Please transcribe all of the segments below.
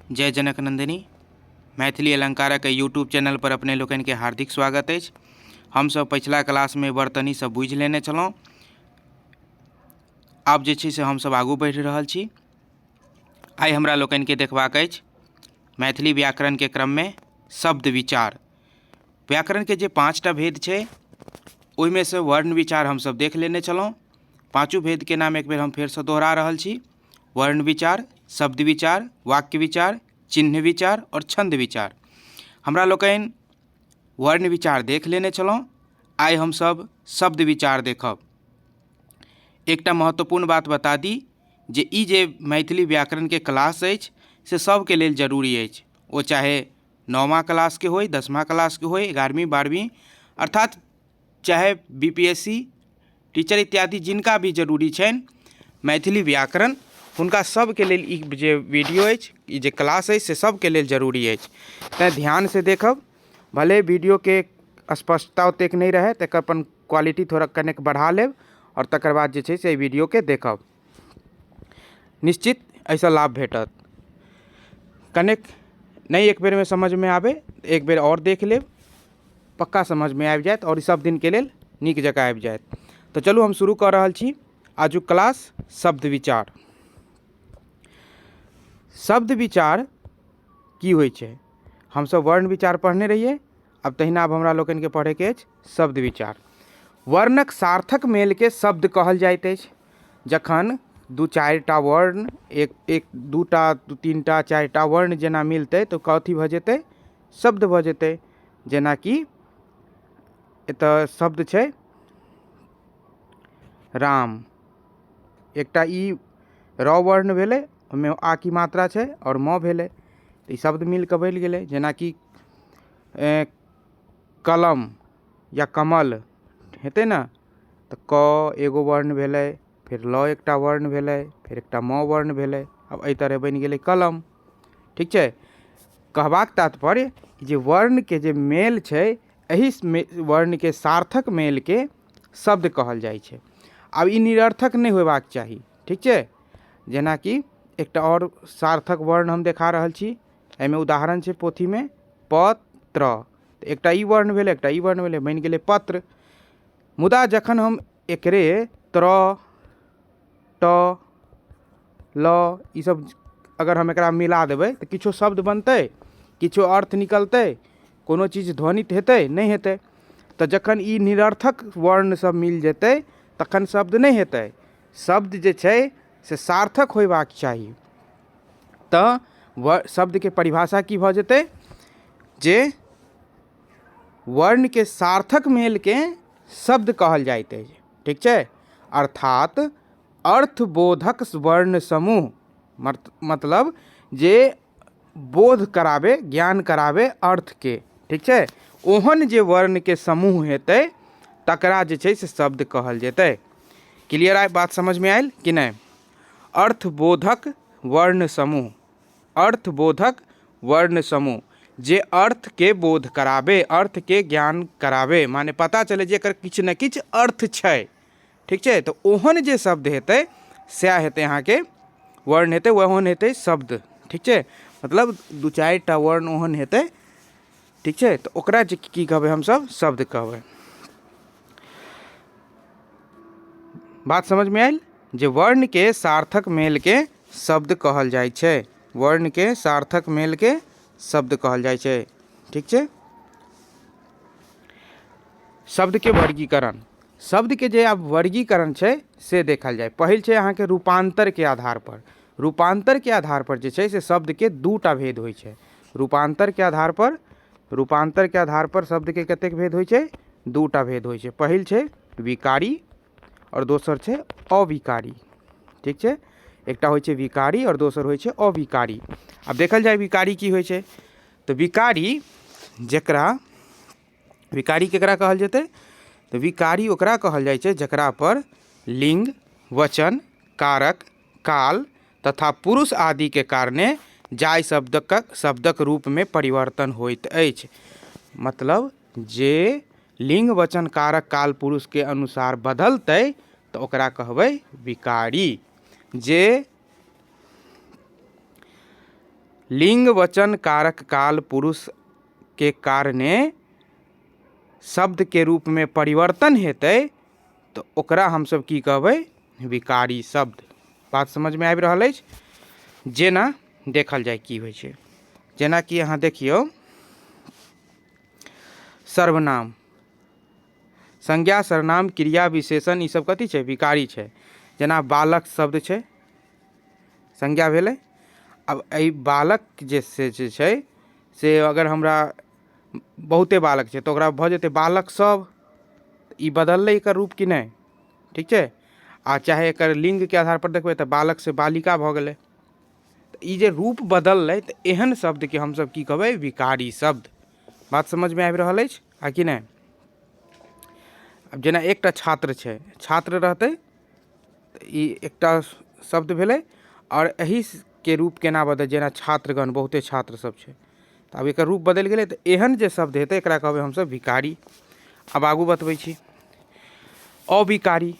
जय जनक नंदिनी मैथिली अलंकारक YouTube channel पर अपने लोकन के हार्दिक स्वागत है। हम सब पिछला क्लास में वर्तनी से बुझ लेने छलौं। आब जे छै से हम सब आगू बढ़ि रहल छी। आइ हमरा लोकन के देखबाक अछि मैथिली व्याकरण के क्रम में शब्द विचार। व्याकरण के जे 5टा भेद छै ओहिमे से वर्ण विचार हम सब देख लेने छलौं। पांचों भेद के नाम एक बेर हम फेर से दोहरा रहल छी। वर्ण विचार, शब्द विचार, वाक्य विचार, चिन्ह विचार और छंद विचार। हमरा लोकनि वर्ण विचार देख लेने छलौं। आइ हम सब शब्द विचार देखब। एकटा महत्वपूर्ण बात बता दी जे ई जे मैथिली व्याकरण के क्लास अछि से सबके लेल जरूरी अछि। ओ चाहे 9वां क्लास के होय, 10वां क्लास के होय, 11वीं 12वीं, अर्थात चाहे बीपीएससी टीचर इत्यादि जिनका भी जरूरी छनि मैथिली व्याकरण, हुनका सबके लेल ई जे वीडियो अछि, ई जे क्लास अछि से सबके लेल जरूरी अछि। तैं ध्यान से देखब। भले वीडियो के स्पष्टता ओतेक नहीं रहे तकर अपन क्वालिटी थोड़ा कनेक बढ़ा लेब और तकर बाद जे छै से वीडियो के देखब। निश्चित ऐसा लाभ भेटत। कनेक नहीं एक बेर में समझ में आवे, एक बेर और देख लेब, पक्का समझ में आबि जायत और सब दिन के लेल नीक जकाँ आबि जायत। तो चलू हम शुरू कर रहल छी आजुक क्लास शब्द विचार। शब्द विचार की होइ छै? हम सब वर्ण विचार पढ़ने रहिए। अब तहिना अब हमरा लोकन के पढ़े के अछि शब्द विचार। वर्णक सार्थक मेल के शब्द कहल जाइत अछि। जखन 2-4टा वर्ण एक 2टा 3टा 4टा वर्ण जेना मिलते तो कथी भ जेतै? शब्द भ जेतै। जेना कि एतऽ शब्द छै राम। एकटा ई र वर्ण भेलै, ओहिमे आ की मात्रा छै और म भेलै, तो ई शब्द मिल के बनि गेलै। जेना कि कलम या कमल हेतै ना, तो क एगो वर्ण भेलै, फिर ल एकटा वर्ण भेलै, फिर एकटा म वर्ण भेलै। अब एहि तरह बनि गेलै कलम। ठीक छै। कहबाक तात्पर्य जे वर्ण के जे मेल छै, एहि वर्ण के सार्थक मेल के शब्द कहल जाइ छै। अब ई निरर्थक नहीं होबाक चाही। ठीक छै। जेना कि एकटा और सार्थक वर्ण हम देखा रहल छी। एहिमे उदाहरण छै पोथी में पत्र। एकटा ई वर्ण भेलै, एकटा ई वर्ण भेलै, बनि गेलै पत्र। मुदा जखन हम एकरे त्र, ट, ल ई सब अगर हम एकरा मिला देबै तो किछो शब्द बनतै, किछो अर्थ निकलतै, कोनो चीज ध्वनित हेतै? नहीं हेतै। तो जखन ई निरर्थक वर्ण सब मिल जेतै तखन शब्द नहीं हेतै। शब्द जे छै से सार्थक होयबाक चाही। तो शब्द के परिभाषा की भ जेतै? जे वर्ण के सार्थक मेल के शब्द कहल जाइत अछि। ठीक छै। अर्थात अर्थबोधक वर्ण समूह, मतलब जे बोध करावे, ज्ञान करावे अर्थ के। ठीक छै। ओहन जे वर्ण के समूह हेतै तकरा जे छै से शब्द कहल जेतै। क्लियर आइ बात समझ में आयल कि नहीं? अर्थबोधक वर्ण समूह, अर्थबोधक वर्ण समूह जे अर्थ के बोध करावे, अर्थ के ज्ञान करावे, माने पता चले जे एकर किछु न किछु अर्थ छै। ठीक छै। तो ओहन जे शब्द हेतै सएह हेतै अहाँ के वर्ण हेतै, ओहन हेतै शब्द। ठीक छै। मतलब 2-4टा वर्ण ओहन हेतै। ठीक छै। तो ओकरा जे की कहबै हम सब? शब्द कहबै। बात समझ में आयल? जे वर्ण के सार्थक मेल के शब्द कहल जाइ छै। वर्ण के सार्थक मेल के शब्द कहल जाइ छै। ठीक छै। शब्द के वर्गीकरण। शब्द के जे अब वर्गीकरण छै से देखल जाए। पहिल छै अहाँ के रूपांतर के आधार पर। रूपांतर के आधार पर जे छै से शब्द के 2टा भेद होइ छै। रूपांतर के आधार पर, रूपांतर के आधार पर शब्द के कतेक भेद होइ छै? 2टा भेद होइ छै। पहिल छै विकारी और दोसर छै अविकारी। ठीक छै। एकटा होइ छै विकारी और दोसर होइ छै अविकारी। अब देखल जाए विकारी की होइ छै। तो विकारी जेकरा, विकारी केकरा कहल जेतै? तो विकारी ओकरा कहल जाइ छै जकरा पर लिंग, वचन, कारक, काल तथा पुरुष आदि के कारणे जाय शब्दक रूप में परिवर्तन होइत अछि। मतलब जे लिंग, वचन, कारक, काल, पुरुष के अनुसार बदलतै तो ओकरा कहबै विकारी। जे लिंग वचन कारक काल पुरुष के कारणे शब्द के रूप में परिवर्तन हेतै तो ओकरा हमसब की कहबै, विकारी शब्द। बात समझ में आबि रहल अछि? जेना देखल जाय की होइ छै, जेना कि अहाँ देखियौ सर्वनाम, संज्ञा, सर्वनाम, क्रिया, विशेषण, ई सब कथी छै, विकारी छै। जेना बालक शब्द छै, संज्ञा भेलै। अब एहि बालक जे छै से अगर हमरा बहुते बालक छै तो ओकरा भऽ जेतै बालक सब, ई बदललै एकर रूप कि नहि, ठीक छै। आ चाहे एकर लिंग के आधार पर देखबै तऽ बालक से बालिका भऽ गेलै। ई जे रूप बदललै तऽ एहन शब्द के हमसब की कहबै, विकारी शब्द। बात समझ में आबि रहल अछि आ कि नहि? अब जेना एकटा छात्र छै, छात्र रहतै तऽ ई एकटा शब्द भेलै, और एही के रूप केना बदल, जेना छात्रगण, बहुते छात्र सब छै तऽ आब एकर रूप बदलि गेलै, तऽ एहन जे शब्द हेतै एकरा कहबै हमसब विकारी। अब आगू बतबै छी। अविकारी,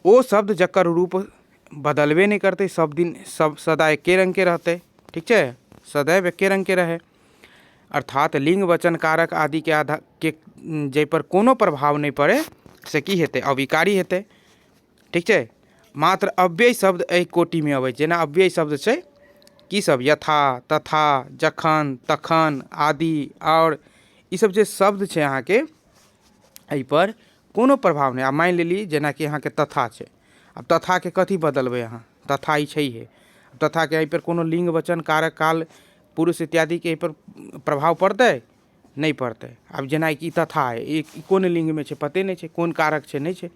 ओ शब्द जकर रूप बदलबे नहीं करते, सब दिन सब सदा एके रंग के रहते, ठीक है, सदैव एके रंग के रहे। अर्थात लिंग वचन कारक आदि के आधार के जाहि पर कोनो प्रभाव नहीं पड़े से की हेतै, अविकारी हेतै, ठीक है। मात्र अव्यय शब्द एहि कोटि में अबै। जेना अव्यय शब्द छै की सब, यथा, तथा, जखन, तखन आदि, और ई सब जे शब्द छै अहाँ के एहि पर कोनो प्रभाव नहीं। आब मान लेली जेना कि अहाँ के तथा छै, अब तथा के कथी बदलबै अहाँ, तथा ई छैहे, तथा के एहि पर कोनो लिंग वचन कारक काल पुरुष इत्यादि के एहि पर प्रभाव पड़तै, नहीं पड़तै। अब जेना कि तथा है, ई कोन लिंग में छै पते नहीं छै, कोन कारक छै नहीं छै,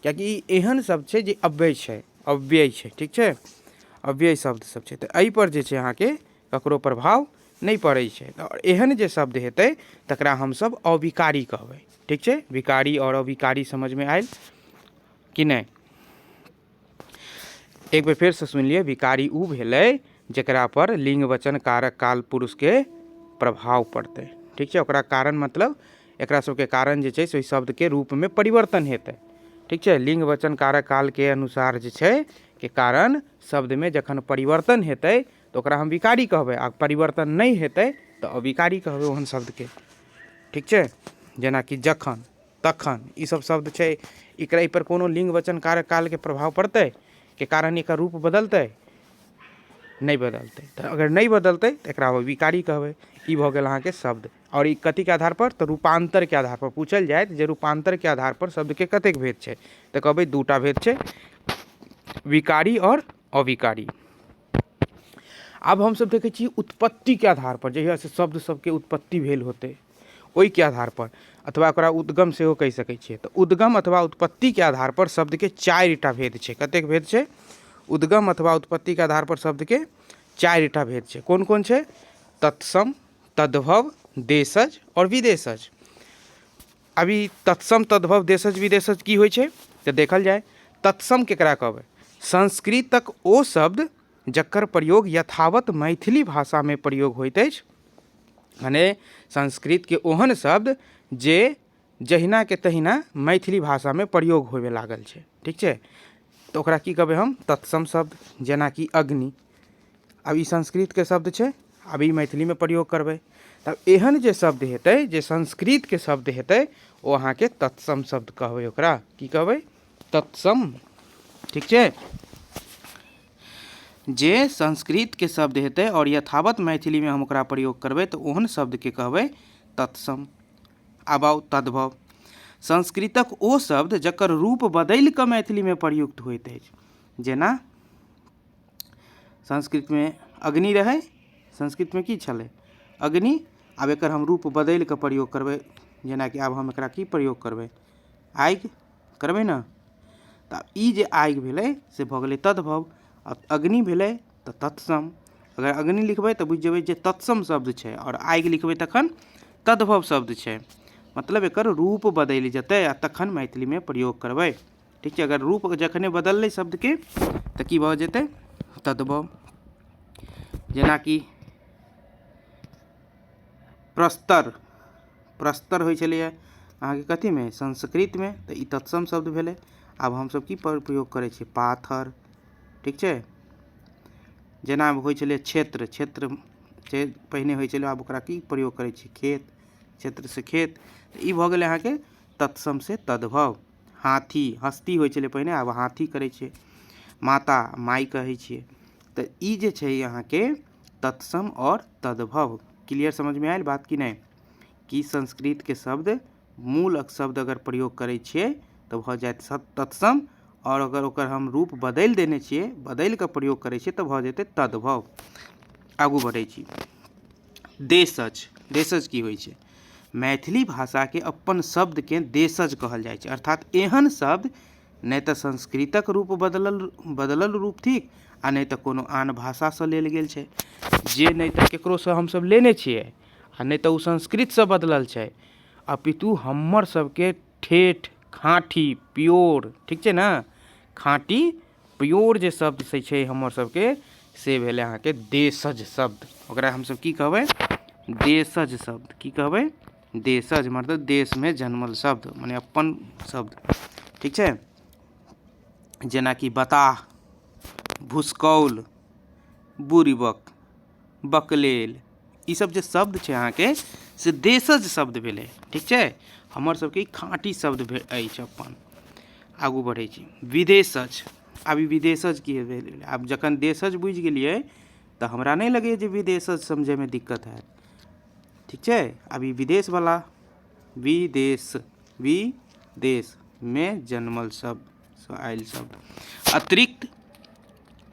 कियाकि ई एहन शब्द छै जे अव्यय छै, अव्यय छै, ठीक छै, अव्यय शब्द सब छै, तऽ एहि पर जे छै अहाँ के ककरो प्रभाव नहीं पड़ै छै। और एहन जे शब्द हेतै तकरा हमसब अविकारी कहबै, ठीक छै। विकारी और अविकारी समझ में आयल कि नहीं? एक बेर फेर से सुन लिये, विकारी उ भेलै जेकरा पर लिंग वचन कारक काल पुरुष के प्रभाव पड़तै, ठीक छै। ओकरा कारण मतलब एकरा सबके कारण जे छै से ओहि शब्द के रूप में परिवर्तन हेतै, ठीक छै। लिंग वचन कारक काल के अनुसार जे छै के कारण शब्द में जखन परिवर्तन हेतै तो ओकरा हम विकारी कहबै, आ परिवर्तन नहीं हेतै तो अविकारी कहबै ओहन शब्द के, ठीक छै। जेना कि जखन, तखन, ई सब शब्द छै, एकरा पर कोनो लिंग वचन कारक काल के प्रभाव पड़तै के कारण एकर रूप बदलतै, नहीं बदलतै। तो अगर नहीं बदलतै तो एकरा विकारी कहबै। ई भऽ गेल अहाँ के शब्द। और ई कथी के आधार पर, तो रूपांतर के आधार पर पूछल जाए जे रूपांतर के आधार पर शब्द के कतेक भेद छै, तो कहबै दूटा भेद छै, विकारी और अविकारी। अब हम सब देखे छी उत्पत्ति के आधार पर, जहिया से शब्द सबके उत्पत्ति भेल होते ओहि के आधार पर, अथवा ओकरा उद्गम सेहो कहि सकै छियै। तो उद्गम अथवा उत्पत्ति के आधार पर शब्द के 4टा भेद छै। कतेक भेद छै? उद्गम अथवा उत्पत्ति के आधार पर शब्द के 4टा भेद छै। कौन कौन छै? तत्सम, तद्भव, देशज और विदेशज। अभी तत्सम, तद्भव, देशज, विदेशज की होइ छै तो देखल जाए। तत्सम केकरा कहबै? संस्कृतक ओ शब्द जकर प्रयोग यथावत मैथिली भाषा में प्रयोग होइत अछि, माने संस्कृत के ओहन शब्द जे जहिना के तहिना मैथिली भाषा में प्रयोग होवे लागल छै, ठीक छै। तो ओकरा की कहबै हम? तत्सम शब्द। जेना कि अग्नि, अब ई संस्कृत के शब्द छै, अब ई मैथिली में प्रयोग करबै, तब एहन जे शब्द हेतै, जे संस्कृत के शब्द हेतै, ओ अहाँ के तत्सम शब्द कहबै। ओकरा की कहबै? तत्सम, ठीक छै। जे संस्कृत के शब्द हेतै और यथावत मैथिली में हम ओकरा प्रयोग करबै तो ओहन शब्द के कहबै तत्सम। आब आओ तद्भव। संस्कृतक ओ शब्द जकर रूप बदलि कऽ मैथिली में प्रयुक्त होइत अछि। जेना संस्कृत में अग्नि रहै, संस्कृत में की छलै? अग्नि। आब एकर हम रूप बदलि कऽ प्रयोग करबै, जेना कि आब हम एकरा की प्रयोग करबै? आगि करबै ने। तऽ ई जे आगि भेलै से भऽ गेलै तद्भव, अग्नि भेलै तऽ तत्सम। अगर अग्नि लिखबै तऽ बुझि जेबै जे तत्सम शब्द छै, और आगि लिखबै तखन तद्भव शब्द छै। मतलब एकर रूप बदलि जेतै आ तखन मैथिली में प्रयोग करबै, ठीक छै। अगर रूप जखने बदललै शब्द के तऽ की भऽ जेतै? तद्भव। जेना कि प्रस्तर, प्रस्तर होइ छलैए अहाँके कथी में? संस्कृत में, तऽ ई तत्सम शब्द भेलै। आब हमसब की प्रयोग करै छियै? पाथर, ठीक छै। जेना होइ छलै क्षेत्र, क्षेत्र जे पहिने होइ छलै आब ओकरा की प्रयोग करै छी, खेत, क्षेत्र से खेत। ई भऽ गेलै अहाँके तत्सम से तद्भव। हाथी, हस्ती होइ छलै पहिने, आब हाथी करै छियै। माता, माइ कहै छियै। तऽ ई जे छै अहाँके तत्सम और तद्भव। क्लियर समझ में आयल बात कि नहीं? कि संस्कृत के शब्द मूल शब्द अगर प्रयोग करै छियै तऽ भऽ जायत तत्सम, और अगर ओकर हम रूप बदलि देने छियै, बदलि कऽ प्रयोग करै छियै तऽ भऽ जेतै तद्भव। आगू बढ़ै छी। देशज, देशज की होइ छै? मैथिली भाषा के अपन शब्द के देशज कहल जाइ छै, अर्थात एहन शब्द नहि तऽ संस्कृतक रूप बदलल रूप थिक, आ नहीं तऽ कोनो आन भाषा से लेल गेल छै, जे नहीं तऽ केकरो से हम सब लेने छियै, आ नहीं तऽ उ संस्कृत से बदलल छै, अपितु हमर सबके ठेठ, खाँठी, प्योर, ठीक छै ना, खाँटी प्योर जे शब्द से छै हमर सबके, से भेलै अहाँके देशज शब्द। ओकरा हमसब की कहबै? देशज शब्द। की कहबै? देशज, मतलब देश में जन्मल शब्द, माने अपन शब्द, ठीक छै। जेना कि बताह, भूसकौल, बुरिबक, बकलेल, ई सब जे शब्द छै अहाँके से देशज शब्द भेलै, ठीक छै। हमर सबके खाँटी शब्द अछि अपन। आगू बढ़ै छी। विदेशज, आब ई विदेशज की भेलै? आब जखन देशज बुझि गेलियै तऽ हमरा नहीं लगैए जे विदेशज समझे में दिक्कत हैत, ठीक छै। अब ई विदेश वाला, विदेश, विदेश में जन्मल शब्द, आयल शब्द। अतिरिक्त,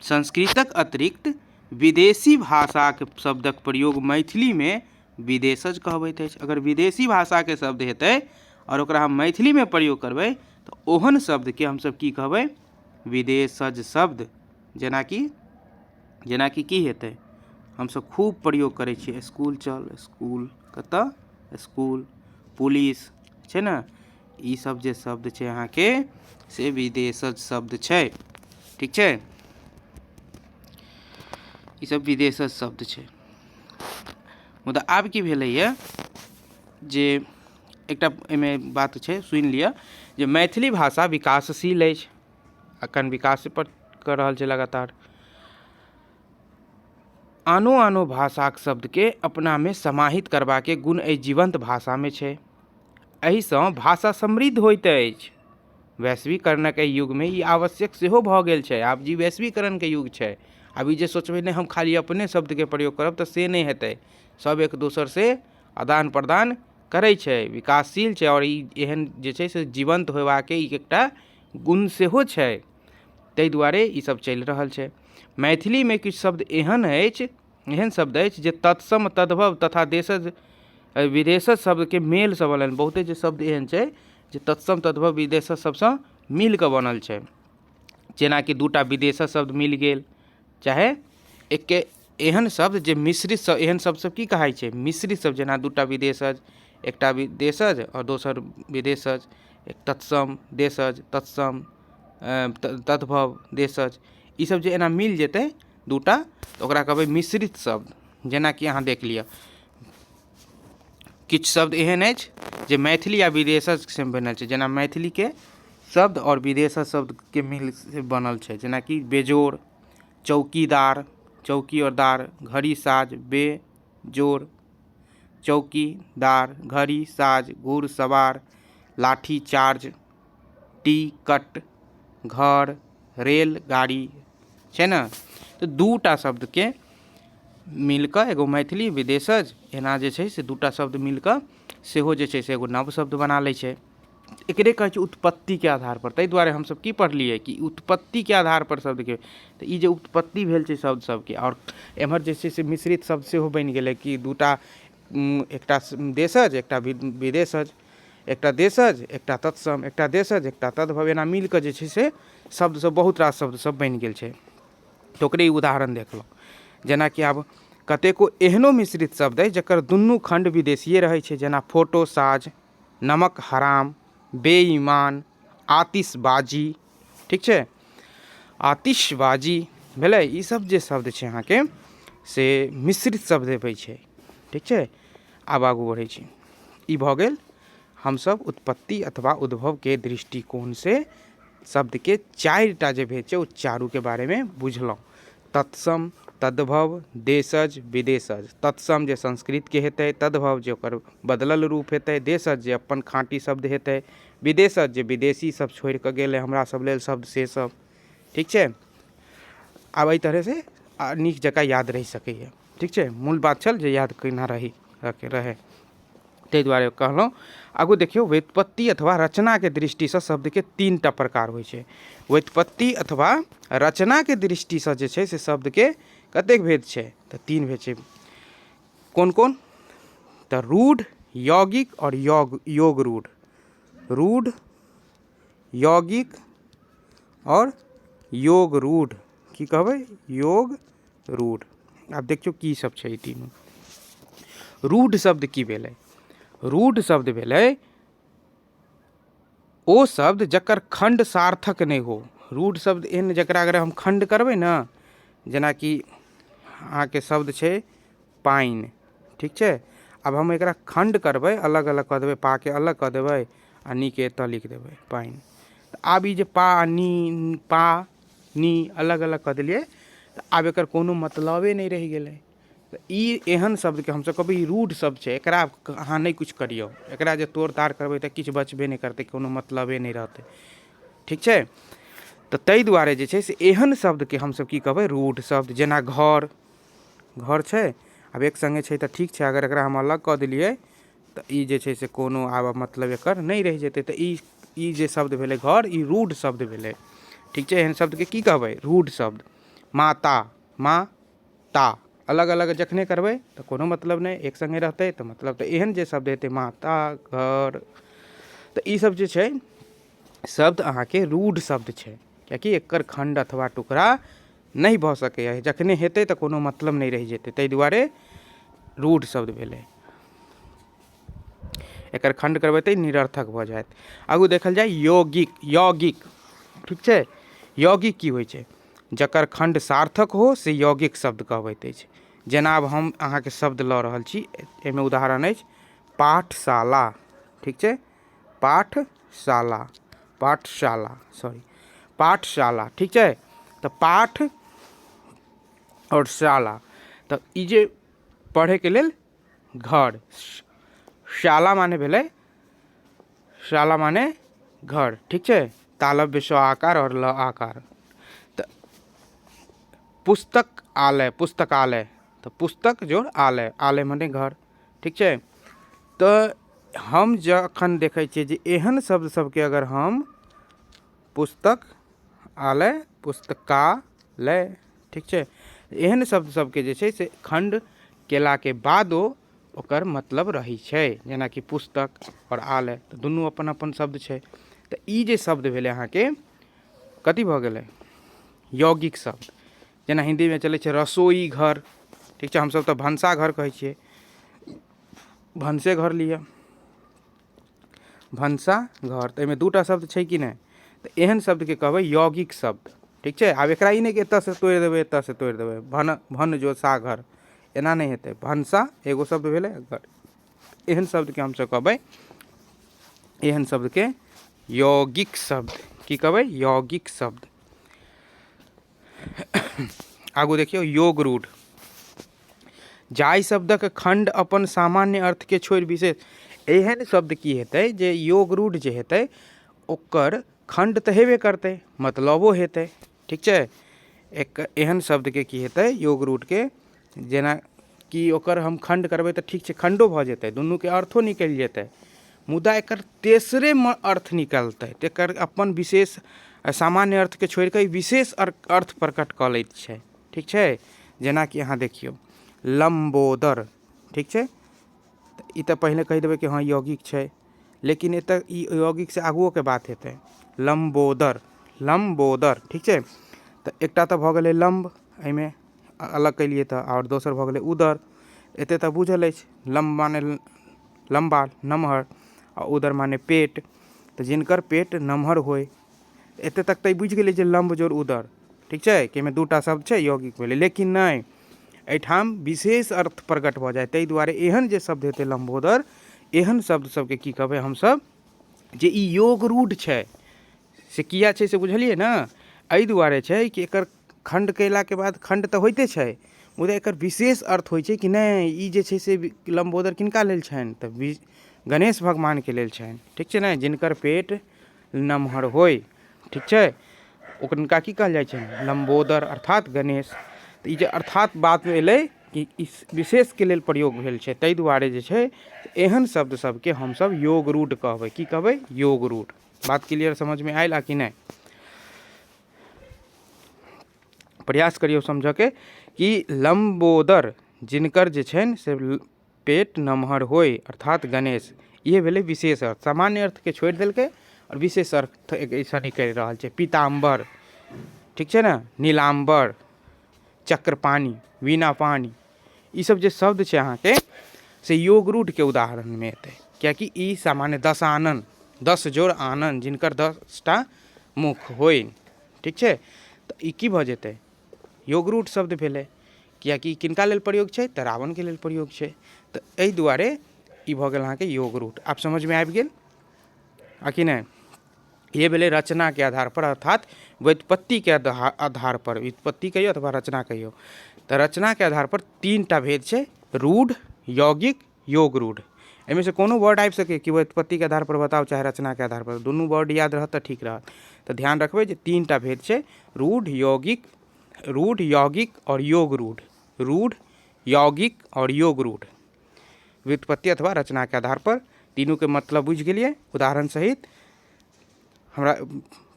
संस्कृतक अतिरिक्त विदेशी भाषाक शब्दक प्रयोग मैथिली में विदेशज कहबैत अछि। अगर विदेशी भाषा के शब्द हेतै और ओकरा हम मैथिली में प्रयोग करबै तऽ ओहन शब्द के हमसब की कहबै? विदेशज शब्द। जेनाकि की हेतै? हमसब खूब प्रयोग करै छियै, स्कूल चल, स्कूल, कतऽ? स्कूल, पुलिस, छै ना, ई सब जे शब्द छै अहाँके से विदेशज शब्द छै, ठीक छै। ई सब विदेशज शब्द छै। मुदा आब की भेलैए जे एकटा एहिमे बात छै, सुनि लिअ, जे मैथिली भाषा विकासशील अछि, अखन विकास पर कऽ रहल छै लगातार। आनो आनो भाषाक शब्द के अपना में समाहित करबाके गुण एहि जीवंत भाषा में छै। एहिसँ भाषा समृद्ध होइत अछि। वैश्वीकरणक एहि युग में ई आवश्यक सेहो भऽ गेल छै। आब जी वैश्वीकरण के युग छै, आब ई जे सोचबै नहीं हम खाली अपने शब्द के प्रयोग करब तऽ से नहीं हेतै। सब एक दोसर से आदान प्रदान करै छै, विकासशील छै, और ई एहन जे छै से जीवंत होयबाके ई एकटा गुण सेहो छै, ताहि दुआरे ई सब चलि रहल छै। मैथिली में किछु शब्द एहन शब्द अछि जे तत्सम, तद्भव तथा देशज, विदेशज शब्द के मेल से बनल। बहुते जे शब्द एहन छै जे तत्सम, तद्भव, विदेशज सबसँ मिल कऽ बनल छै। जेना कि दूटा विदेशज शब्द मिल गेल, चाहे एक एहन शब्द जे मिश्रित शब्द, एहन शब्द सब की कहाइ छै? मिश्रित शब्द। जेना दूटा विदेशज, एकटा विदेशज और दोसर विदेशज, एक तत्सम देशज, तत्सम तद्भव देशज, ई सब जे एना मिल जेतै दूटा तऽ ओकरा कहबै मिश्रित शब्द। जेना कि अहाँ देख लिअ, किछु शब्द एहन अछि जे मैथिली आ विदेशज से बनल छै। जेना मैथिली के शब्द और विदेशज शब्द के मिल से बनल छै। जेना कि बेजोड़, चौकीदार, चौकी और दार, घड़ी साज, बेजोड़, चौकीदार, घड़ी साज, घुड़सवार, लाठी चार्ज, टिकट, घर, रेल गाड़ी, छै ना। तो दूटा शब्द के मिलकर एगो मैथिली विदेशज, एना जे छै से दूटा शब्द मिलकर सेहो जे छै से एगो नव शब्द बना लै छै। एकरे कहै छै उत्पत्ति के आधार पर। ताहि दुआरे हमसब की पढ़लियै कि उत्पत्ति के आधार पर शब्द के, तऽ ई जे उत्पत्ति भेल छै शब्द सबके, और एम्हर जे छै से मिश्रित शब्द सेहो बनि गेलै कि दूटा, एकटा देशज, एकटा विदेशज, एकटा देशज, एकटा तत्सम, एकटा देशज, एकटा तद्भव, एना मिल कऽ जे छै से शब्द सब, बहुत रास शब्द सब बनि गेल छै। तऽ ओकरे उदाहरण देखलहुँ। जेना कि आब कतेको एहनो मिश्रित शब्द अछि जकर दुनू खंड विदेशिये रहै छै। जेना फोटोसाज, नमक हराम, बेईमान, आतिशबाजी, ठीक छै, आतिशबाजी भेलै। ई सब जे शब्द छै अहाँके से मिश्रित शब्द होइ छै, ठीक छै। आब आगू बढ़ै छी। ई भऽ गेल हमसब उत्पत्ति अथवा उद्भव के दृष्टिकोण से शब्द के चारिटा जे भेद छै ओ चारू के बारे में बुझलहुँ। तत्सम, तद्भव, देशज, विदेशज। तत्सम जे संस्कृत के हेतै, तद्भव जे ओकर बदलल रूप हेतै, देशज जे अपन खाँटी शब्द हेतै, विदेशज जे विदेशी सब छोड़ि कऽ गेलै हमरा सब लेल शब्द से सब। ठीक छै, आब एहि तरह से नीक जकाँ याद रहि सकैए। ठीक छै, मूल बात छल जे याद केना रहै, ताहि दुआरे कहलहुँ। आगू देखियौ, व्युत्पत्ति अथवा रचनाके दृष्टिसँ शब्दके 3टा प्रकार होइ छै। व्युत्पत्ति अथवा रचनाके दृष्टिसँ जे छै से शब्दके कतेक भेद छै, तऽ 3 भेद छै। कोन कोन, तऽ रूढ़, यौगिक और योग रूढ़। रूढ़, यौगिक और योग रूढ़, की कहबै, योग रूढ़। आब देखियौ की सब छै ई तीनू। रूढ़ शब्द की भेलै, रूढ़ शब्द भेलै ओ शब्द जकर खंड सार्थक नहीं हो। रूढ़ शब्द एहन जकरा अगर हम खंड करबै ने, जेनाकि अहाँके शब्द छै पानि। ठीक छै, अब हम एकरा खंड करबै, अलग अलग कऽ देबै, पा के अलग कऽ देबै आ नी के एतऽ लिख देबै पानि। तऽ आब ई जे पा नी अलग अलग कऽ देलियै, तऽ आब एकर कोनो मतलबे नहीं रहि गेलै। तऽ ई एहन शब्दके हमसब कहबै ई रूढ़ शब्द छै, एकरा अहाँ नहीं कुछ करियौ, एकरा जे तोड़ ताड़ करबै तऽ किछु बचबे नहीं करतै, कोनो मतलबे नहीं रहतै। ठीक छै, तऽ ताहि दुआरे जे छै से एहन शब्दके हमसब की कहबै, रूढ़ शब्द। जेना घर, घर छै, आब एक संगे छै तऽ ठीक छै, अगर एकरा हम अलग कऽ देलियै तऽ ई जे छै से कोनो आब मतलब एकर नहीं रहि जेतै, तऽ ई जे शब्द भेलै घर, ई रूढ़ शब्द भेलै। ठीक छै, एहन शब्दके की कहबै, रूढ़ शब्द। माता, माता अलग अलग जखने करबै तऽ कोनो मतलब नहीं, एक संगे रहतै तऽ मतलब, तऽ एहन जे शब्द हेतै माता, घर, तऽ ई सब जे छै शब्द अहाँके रूढ़ शब्द छै, कियाकि एकर खंड अथवा टुकड़ा नहीं भऽ सकैए, जखने हेतै तऽ कोनो मतलब नहीं रहि जेतै, ताहि दुआरे रूढ़ शब्द भेलै। एकर खंड करबै तऽ निरर्थक भऽ जायत। आगू देखल जाय यौगिक, यौगिक। ठीक छै, यौगिक की होइ छै, जकर खंड सार्थक हो से यौगिक शब्द कहबैत अछि। जेना अब हम अहाँके शब्द लऽ रहल छी, एहिमे उदाहरण अछि पाठशाला। ठीक छै, पाठशाला, पाठशाला, सॉरी, पाठशाला। ठीक छै, तऽ पाठ और शाला, तऽ ई जे पढ़ैके लेल घर, शाला माने भेलै, शाला माने घर। ठीक छै, तालव्य स आकार और ल आकार। तऽ पुस्तक आलय, पुस्तकालय, तो पुस्तक जोड़ आलय, आलय माने घर। ठीक छै, तऽ हम जखन देखै छियै जे एहन शब्द सबके अगर हम पुस्तक आलय, पुस्तकालय, ठीक छै, एहन शब्द सबके जे छै से खंड केलाके बादो ओकर मतलब रहै छै। जेनाकि पुस्तक और आलय, तऽ दुनू अपन अपन शब्द छै। तऽ ई जे शब्द भेलै अहाँके कथी भऽ गेलै, यौगिक शब्द। जेना हिंदीमे चलै छै रसोई घर। ठीक छै, हमसब तऽ भनसाघर कहै छियै, भनसे घर लिअ, भनसा घर, तऽ एहिमे दूटा शब्द छै कि नहीं, तऽ एहन शब्दके कहबै यौगिक शब्द। ठीक छै, आब एकरा ई नहीं कि एतऽसँ तोड़ि देबै, एतऽसँ तोड़ि देबै, भन जो सा घर, एना नहीं हेतै। भनसा एगो शब्द भेलै, घर, एहन शब्दके हमसब कहबै, एहन शब्दके यौगिक शब्द, की कहबै, यौगिक शब्द। आगू देखियौ योग रूढ़। जाहि शब्दक खंड अपन सामान्य अर्थके छोड़ि विशेष, एहन शब्द की हेतै जे योग रूढ़ जे हेतै ओकर खंड तऽ हेबे करतै, मतलबो हेतै। ठीक छै, एक एहन शब्दके की हेतै योग रूढ़के, जेना कि ओकर हम खंड करबै तऽ ठीक छै खंडो भऽ जेतै, दुनूके अर्थो निकलि जेतै, मुदा एकर तेसरे अर्थ निकलतै, तऽ एकर अपन विशेष सामान्य अर्थके छोड़ि कऽ विशेष अर्थ प्रकट कऽ लैत छै। ठीक छै, जेनाकि अहाँ देखियौ लम्बोदर। ठीक छै, तऽ ई तऽ पहिले कहि देबै कि हाँ यौगिक छै, लेकिन एतऽ ई यौगिकसँ आगुओके बात हेतै। लम्बोदर, लम्बोदर। ठीक छै, तऽ एकटा तऽ भऽ गेलै लम्ब, एहिमे अलग केलिए तऽ, आओर दोसर भऽ गेलै उदर। एते तऽ बुझल अछि, लम्ब माने लम्बा, नमहर, आ उदर माने पेट, तऽ जिनकर पेट नमहर होय, एते तक तऽ बुझि गेलिए जे लम्ब जोड़ उदर। ठीक छै, कि एहिमे दूटा शब्द छै यौगिक भेलै, लेकिन नहीं, एहिठाम विशेष अर्थ प्रकट भऽ जाय, ताहि दुआरे एहन जे शब्द हेतै लम्बोदर, एहन शब्द सबके की कहबै हमसब, जे ई योग रूढ़ छै। से किया छै से बुझलिए ने, एहि दुआरे छै कि एकर खंड कयलाके बाद खंड तऽ होइते छै, मुदा एकर विशेष अर्थ होइ छै कि नहि ई जे छै से लम्बोदर किनका लेल छनि तऽ गणेश भगवानके लेल छनि, ठीक छै ने, जिनकर पेट नमहर होय, ठीक छै, ओकरा की कहल जाइ छै, लम्बोदर अर्थात गणेश। तऽ ई जे अर्थात बातमे एलै कि ई विशेषके लेल प्रयोग भेल छै, ताहि दुआरे जे छै एहन शब्द सबके हमसब योग रूढ़ कहबै। की कहबै? योग रूढ़। बात क्लियर समझमे आयल कि नहि? प्रयास करियौ समझके कि लम्बोदर जिनकर जे छनि से पेट नमहर होय अर्थात गणेश, इहे भेलै विशेष अर्थ। सामान्य अर्थके छोड़ि देलकै और विशेष अर्थ ऐसा नहीं करि रहल छै। पीताम्बर, ठीक छै ने, नीलाम्बर, चक्रपाणी, वीणापाणी, ई सब जे शब्द छै अहाँके से योग रूढ़के उदाहरणमे एतै, कियाकि ई सामान्य दशानन, 10 जोड़ आनन, जिनकर 10टा मुख होय, ठीक छै, तऽ ई की भऽ जेतै? योग रूढ़ शब्द भेलै, कियाकि किनका लेल प्रयोग छै तऽ रावणके लेल प्रयोग छै, तऽ एहि दुआरे ई भऽ गेल अहाँके योग रूढ़। आब समझमे आबि गेल कि नहि? ये भेलै रचनाके आधार पर अर्थात व्युत्पत्तिके आधार पर, व्युत्पत्ति कहियौ अथवा रचना कहियौ, तऽ रचनाके आधार पर 3टा भेद छै, रूढ़, यौगिक, योग रूढ़। एहिमे से कोनो वर्ड आबि सकै कि व्युत्पत्तिके आधार पर बताओ चाहे रचनाके आधार पर, दुनू वर्ड याद रहत तऽ ठीक रहत। तऽ ध्यान रखबै जे 3टा भेद छै, रूढ़, यौगिक और योग रूढ़। रूढ़, यौगिक और योग रूढ़, व्युत्पत्ति अथवा रचना के आधार पर। तीनों के मतलब बुझि गेलिए उदाहरण सहित? हमरा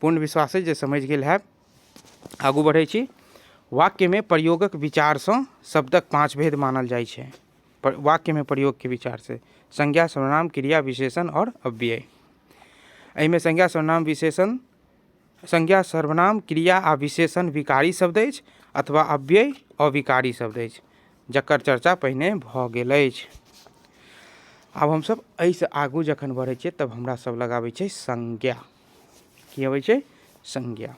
पूर्ण विश्वास है जे समझ गेल हैब। आगू बढ़ै छी। वाक्य में प्रयोगक विचार से शब्दक 5 भेद मानल जाइ छै। वाक्य में प्रयोग के विचार से संज्ञा, सर्वनाम, क्रिया, विशेषण और अव्यय। एहिमे संज्ञा, सर्वनाम, विशेषण, संज्ञा, सर्वनाम, क्रिया आ विशेषण विकारी शब्द अछि अथवा अव्यय अविकारी शब्द अछि, जकर चर्चा पहिने भऽ गेल अछि। आब हमसब एहिसँ आगू जखन बढ़ै छियै तब हमरा सब लगाबै छै संज्ञा। की अबै छै? संज्ञा।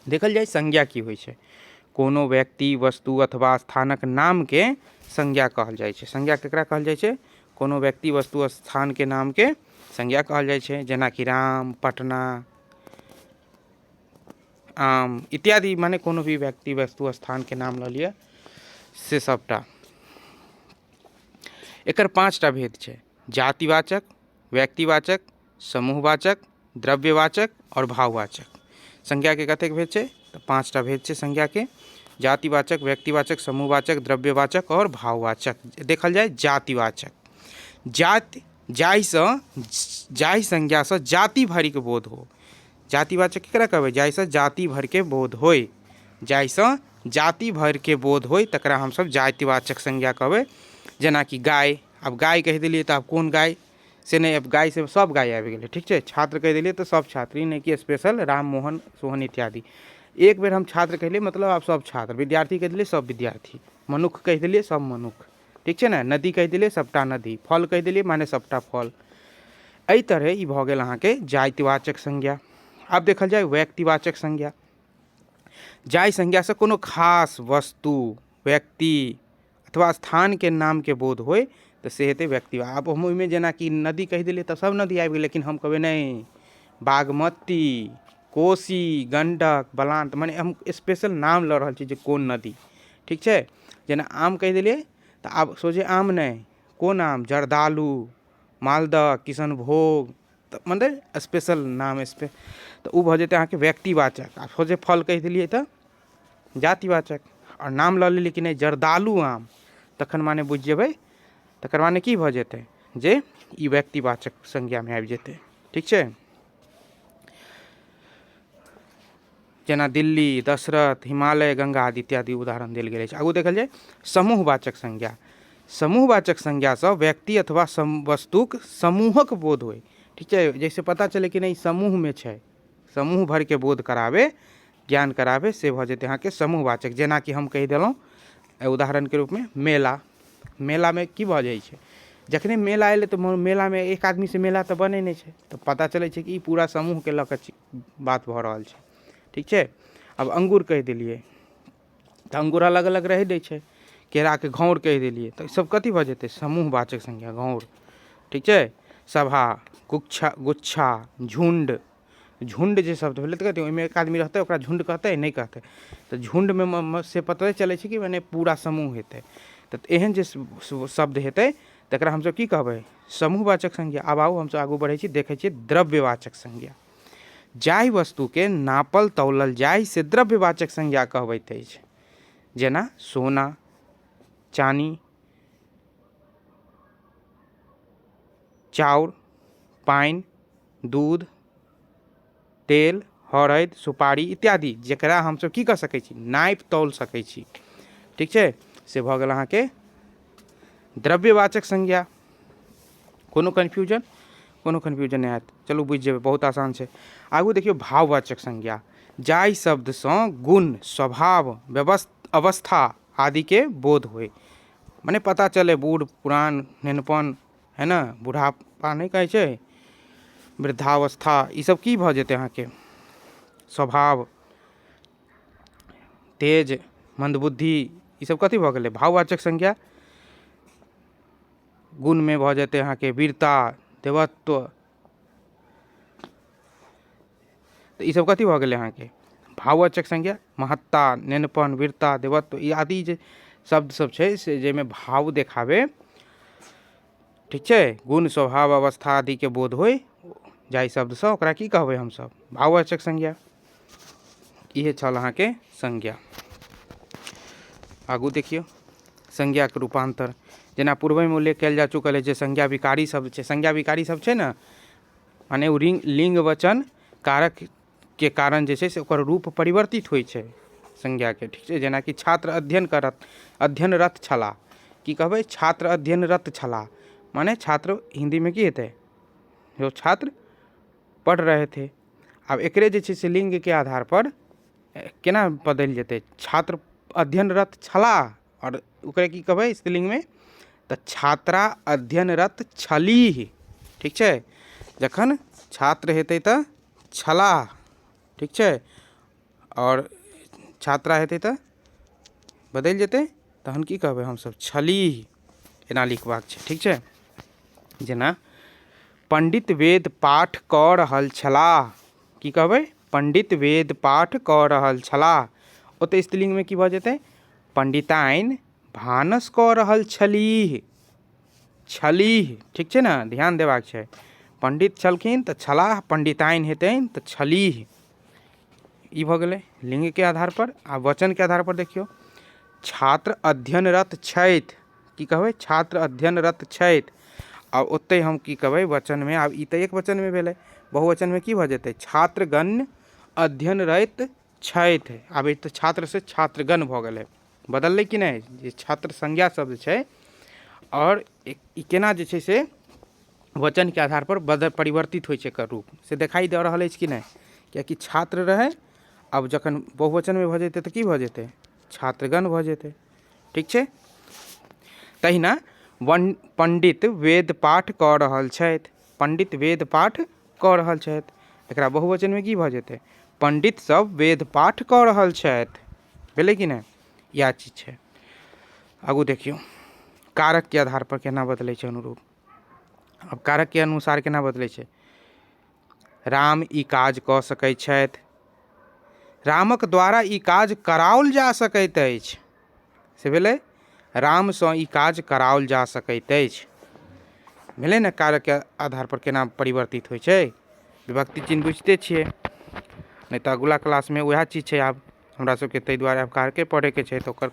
देखल जाय संज्ञा की होइ छै? कोनो व्यक्ति, वस्तु अथवा स्थानक नाम के संज्ञा कहल जाइ छै। संज्ञा केकरा कहल जाइ छै? कोनो व्यक्ति, वस्तु, स्थान के नाम के संज्ञा कहल जाइ छै। जेना कि राम, पटना, आम इत्यादि, माने कोनो भी व्यक्ति, वस्तु, स्थान के नाम लऽ लिअ से सबटा। एकर 5टा भेद छै, जातिवाचक, व्यक्तिवाचक, समूहवाचक, द्रव्यवाचक और भाववाचक। संज्ञा के कतेक भेद छै? तऽ 5टा भेद छै संज्ञा के, जातिवाचक, व्यक्तिवाचक, समूहवाचक, द्रव्यवाचक और भाववाचक। देखल जाय जातिवाचक, जाति, जाहि संज्ञा से जाति भरि के बोध हो। जातिवाचक केकरा कहबै? जाहिसँ जाति भर के बोध होय, जाहिसँ जाति भर के बोध होय तकरा हमसब जातिवाचक संज्ञा कहबै। जेना कि गाय, अब गाय कहि देलियै तऽ आब कोन गाय से नहीं, अब गाय से सब गाय आबि गेलै, ठीक छै। छात्र कहि देलियै तऽ सब छात्र, ई नहीं कि स्पेशल राम, मोहन, सोहन इत्यादि। एक बेर हम छात्र कहि देलियै मतलब आब सब छात्र, विद्यार्थी कहि देलियै सब विद्यार्थी, मनुख कहि देलियै सब मनुख, ठीक छै ने। नदी कहि देलियै सबटा नदी, फल कहि देलियै माने सबटा फल। एहि तरह ई भऽ गेल अहाँके जातिवाचक संज्ञा। आब देखल जाय व्यक्तिवाचक संज्ञा। जाहि संज्ञा से कोनो खास वस्तु, व्यक्ति अथवा स्थान के नाम के बोध होय तऽ से हेतै व्यक्ति। आब हम ओहिमे जेना कि नदी कहि देलियै तऽ सब नदी आबि गेलै, लेकिन हम कहबै नहीं बागमती, कोसी, गंडक, बलान, माने हम स्पेशल नाम लऽ रहल छी जे कोन नदी, ठीक छै। जेना आम कहि देलियै तऽ आब सोझे आम नहीं, कोन आम? जर्दालू, मालदह, किशनभोग, तऽ मतलब स्पेशल नाम तऽ उ भऽ जेतै अहाँके व्यक्तिवाचक। आ सोझे फल कहि देलियै तऽ जातिवाचक। और नाम लऽ लेलियै कि नहीं जर्दालू आम, तखन माने बुझि जेबै, तकर माने की भऽ जेतै जे ई व्यक्तिवाचक संज्ञामे आबि जेतै, ठीक छै। जेना दिल्ली, दशरथ, हिमालय, गंगा आदि इत्यादि उदाहरण देल गेल अछि। आगू देखल जाय समूहवाचक संज्ञा। समूहवाचक संज्ञा से व्यक्ति अथवा वस्तुक समूहक बोध होय, ठीक छै। जैसे पता चले कि नहीं समूह में छै, समूह भर के बोध करावे, ज्ञान करावे, से भऽ जेतै अहाँके समूहवाचक। जेना कि हम कहि देलहुँ उदाहरण के रूप में मेला। मेला में की भऽ जाइ छै? जखने मेला एलै तऽ मेला में एक आदमी से मेला तऽ बनै नहीं छै, तऽ पता चलै छै कि ई पूरा समूह के लऽ कऽ बात भऽ रहल छै, ठीक छै। अब अंगूर कहि देलियै तऽ अंगूर अलग अलग रहि दै छै। केरा के घौर कहि देलियै तऽ सब कथी भऽ जेतै? समूहवाचक संज्ञा, घौर, ठीक छै। सभा, गुच्छा, झुंड, झुंड जे शब्द भेलै तऽ कहते ओहिमे एक आदमी रहतै ओकरा झुंड कहतै नहि कहतै, तऽ झुंडमे से पता चलै छै कि मने पूरा समूह हेतै। तऽ एहन जे शब्द हेतै तकरा हमसब की कहबै, समूहवाचक संज्ञा। आब आउ हमसब आगू बढ़ै छी, देखै छियै द्रव्यवाचक संज्ञा। जाहि वस्तुके नापल तौलल जाय से द्रव्यवाचक संज्ञा कहबैत अछि, जेना सोना, चानी, चाउर, पानि, दूध, तेल, हरदि, सुपारी इत्यादि, जकरा हमसब की कऽ सकै छी, नापि तौल सकै छी। ठीक छै, से भऽ गेल अहाँके द्रव्यवाचक संज्ञा। कोनो कन्फ्यूजन नहि हैत, चलू बुझि जेबै, बहुत आसान छै। आगू देखियौ भाववाचक संज्ञा। जाहि शब्दसँ गुण, स्वभाव, अवस्था आदिके बोध होय, मने पता चले, बूढ़ पुरान, नेनपन, है ना, बुढ़ापा नहीं कहै छै, वृद्धावस्था, ई सब की भऽ जेतै अहाँके, स्वभाव, तेज, मंदबुद्धि, ई सब कथी भऽ गेलै, भाववाचक संज्ञा। गुण में भऽ जेतै अहाँके वीरता, देवत्व, तऽ ई सब कथी भऽ गेलै अहाँके भाववाचक संज्ञा। महत्ता, नेनपन, वीरता, देवत्व, ई आदि जे शब्द सब छै से जाहिमे भाव देखाबे, ठीक छै, गुण, स्वभाव, अवस्था आदि के बोध होय, जाहि शब्दसँ ओकरा की कहबै हमसब, भाववाचक संज्ञा। इहे छल अहाँके संज्ञा। आगू देखियौ संज्ञाके रूपांतर। जेना पूर्वमे उल्लेख कयल जा चुकल है जे संज्ञा विकारी शब्द छै, संज्ञा विकारी शब्द छै ने, माने ओ लिंग वचन कारक के कारण जे छै से ओकर रूप परिवर्तित होइ छै संज्ञाके। ठीक छै, जेनाकि छात्र अध्ययनरत छलाह, की कहबै, छात्र अध्ययनरत छलाह, माने छात्र हिंदी में की हेतै, जो छात्र पढ़ रहे थे। आब एकरे जे छै से लिंग के आधार पर केना बदलि जेतै, छात्र अध्ययनरत छलाह और ओकरे की कहबै स्त्रीलिंग में, तऽ छात्रा अध्ययनरत छलीह। ठीक छै, जखन छात्र हेतै तऽ छलाह, ठीक छै, और छात्रा हेतै तऽ बदलि जेतै, तहन की कहबै हमसब छलीह, एना लिखबाक छै। ठीक छै, जेना पंडित वेद पाठ कऽ रहल छलाह, की कहबै, पंडित वेद पाठ कऽ रहल छलाह, ओतऽ स्त्रीलिंग में की भऽ जेतै, पंडिताइन भानस कऽ रहल छलीह, छलीह। ठीक छै ने, ध्यान देबाक छै, पंडित छलखिन तऽ छलाह, पंडिताइन हेतैन तऽ छलीह, ई भऽ गेलै लिंग के आधार पर। आ वचन के आधार पर देखियौ, छात्र अध्ययनरत छथि, की कहबै, छात्र अध्ययनरत छथि, आ ओतै हम की कहबै वचन में, आब ई तऽ एक वचन में भेलै, बहुवचन में की भऽ जेतै, छात्रगण अध्ययनरत छथि। आब ई तऽ छात्र से छात्रगण भऽ गेलै, बदललै कि नहि, जे छात्र संज्ञा शब्द छै, और ई केना जे छै से वचन के आधार पर परिवर्तित होइ छै एकर रूप, से दिखाई दऽ रहल अछि कि नहि, कियाकि छात्र रहै, अब जखन बहुवचन में भऽ जेतै तऽ की भऽ जेतै, छात्रगण भऽ जेतै। ठीक छै, तहिना पंडित वेद पाठ कऽ रहल छथि, पंडित वेद पाठ कऽ रहल छथि, एकरा बहुवचन में की भऽ जेतै, पंडित सब वेद पाठ कऽ रहल छथि, भेलै कि नहि, इएह चीज छै। आगू देखियौ कारक के आधार पर केना बदलै छै अनुरूप। अब कारक के अनुसार केना बदलै छै, राम ई काज कऽ सकैत छथि, रामक द्वारा ई काज कराओल जा सकैत अछि, से भेलै रामसँ ई काज कराओल जा सकैत अछि, भेलै ने। कारक के आधार पर केना परिवर्तित होइ छै, विभक्ति चिन्ह बुझिते छियै, नहीं तऽ अगला क्लास में वएह चीज छै, आब हमरा सबके ताहि दुआरे आब कारके पढ़ैके छै, तऽ ओकर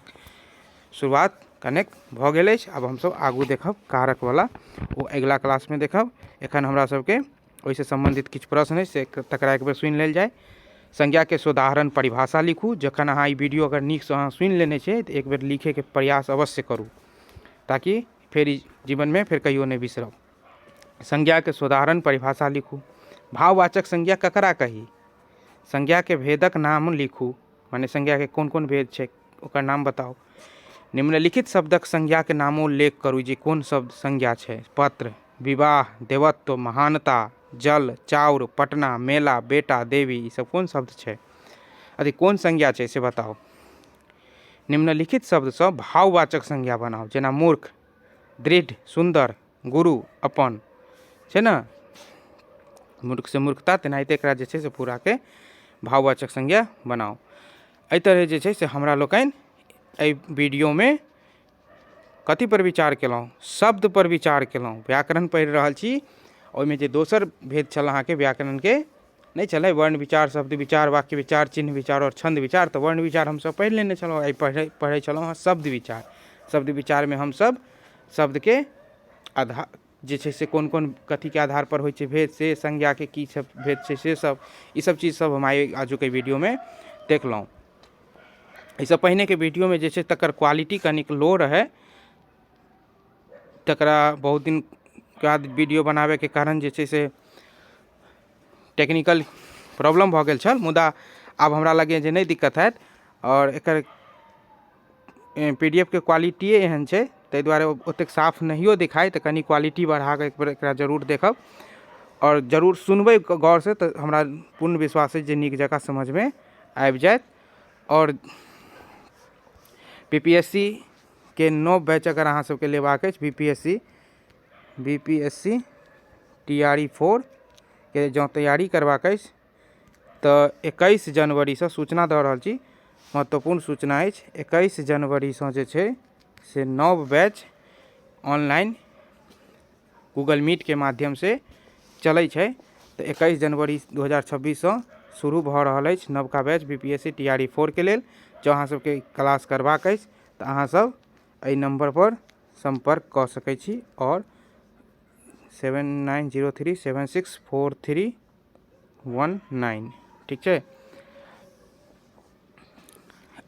शुरुआत कनेक भऽ गेल अछि। आब हमसब आगू देखब कारक वाला, ओ अगला क्लास में देखब। एखन हमरा सबके ओहिसँ सम्बन्धित किछु प्रश्न अछि से तकरा एक बेर सुनि लेल जाय। संज्ञा के सोदाहरण परिभाषा लिखू, जखन अहाँ ई वीडियो अगर नीकसँ अहाँ सुनि लेने छियै तऽ एक बेर लिखैके प्रयास अवश्य करू, ताकि फेर ई जीवन में फेर कहियो नहीं बिसरब। संज्ञा के सोदाहरण परिभाषा लिखू। भाववाचक संज्ञा ककरा कही, संज्ञा के भेदक नाम लिखू, माने संज्ञा के कोन कोन भेद छै ओकर नाम बताओ। निम्नलिखित शब्दक संज्ञा के नामोल्लेख करू, जे कोन शब्द संज्ञा छै, पत्र, विवाह, देवत्व, महानता, जल, चाउर, पटना, मेला, बेटा, देवी, ई सब कोन शब्द छै, अथी कोन संज्ञा छै से बताओ। निम्नलिखित शब्दसँ भाववाचक संज्ञा बनाओ, जेना मूर्ख, दृढ़, सुंदर, गुरु, अपन, छै ना। मूर्ख से मूर्खता तेनाहिते एकरा जे छै से पूराके भाववाचक संज्ञा बनाउ। एहि तरह जे छै से हमरा लोकनि एहि वीडियोमे कथी पर विचार केलहुँ, शब्द पर विचार केलहुँ। व्याकरण पढ़ि रहल छी, ओहिमे जे दोसर भेद छल अहाँके व्याकरणके नहीं छलै, वर्ण विचार, शब्द विचार, वाक्य विचार, चिन्ह विचार और छंद विचार। तो वर्ण विचार हमसब पढ़ि लेने छलहुँ, आई पढ़ै छलहुँ हँ शब्द विचार। शब्द विचारमे हमसब शब्दके आधार जे छै से कोन कोन कथीके आधार पर होइ छै भेद, से संज्ञाके की सब भेद छै से सब, ई सब चीज सब हम आजुके वीडियोमे देखलहुँ। एहिसँ पहिनेके वीडियोमे जे छै तकर क्वालिटी कनिक लो रहै, तकरा बहुत दिन के बाद वीडियो बनाबैके कारण जे छै से टेक्निकल प्रॉब्लम भऽ गेल छल, मुदा आब हमरा लगैए जे नहि दिक्कत हैत। और एकर PDF के क्वालिटिए एहन छै, ताहि दुआरे ओतेक साफ नहियो दिखाई, तऽ कनि क्वालिटी बढ़ा कऽ एकरा जरूर देखब और जरूर सुनबै गौरसँ, तऽ हमरा पूर्ण विश्वास अछि जे नीक जकाँ समझमे आबि जायत। और BPSC के नव बैच अगर अहाँ सबके लेबाक अछि, BPSC TRE 4 के जँ तैयारी करबाक अछि तऽ 21 जनवरीसँ सूचना दऽ रहल छी, महत्वपूर्ण सूचना अछि। 21 जनवरीसँ जे छै से नव बैच ऑनलाइन गूगल मीट के माध्यम से चलै छै। तऽ 21 जनवरी 2026सँ शुरू भऽ रहल अछि नवका बैच BPSC TRE 4 के लेल। जँ अहाँ सबके क्लास करबाक अछि तऽ अहाँ सब एहि नंबर पर संपर्क कऽ सकै छी और 7903764319 ठीक छै,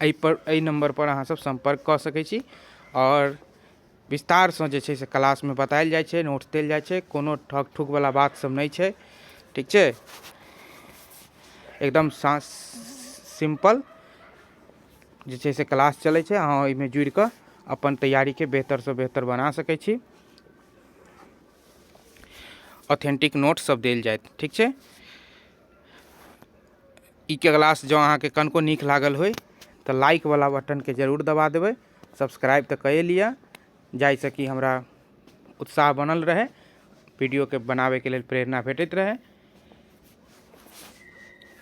एहि नंबर पर अहाँ सब संपर्क कऽ सकै छी। और विस्तारसँ जे छै से क्लासमे बतायल जाइ छै, नोट्स देल जाइ छै, कोनो ठक ठुक वाला बात सब नहि छै, ठीक छै। एकदम सिंपल जे छै से क्लास चलै छै, अहाँ ओहिमे जुड़ि कऽ अपन तैयारीके बेहतरसँ बेहतर बना सकै छी। ऑथेंटिक नोट्स सब देल जायत, ठीक छै। ई क्लास जँ अहाँके कनको नीक लागल होय तऽ लाइक वाला बटनके जरूर दबा देबै, सब्सक्राइब तऽ कए लिअ, जाहिसँ कि हमरा उत्साह बनल रहे, वीडियोके बनाबैके लेल प्रेरणा भेटैत रहे।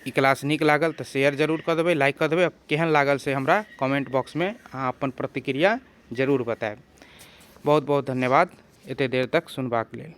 ई क्लास नीक लागल तऽ शेयर जरूर कऽ देबै, लाइक कऽ देबै। केहन लागल से हमरा कमेंट बॉक्समे अहाँ अपन प्रतिक्रिया जरूर बताएब। बहुत बहुत धन्यवाद एते देर तक सुनबाक लेल।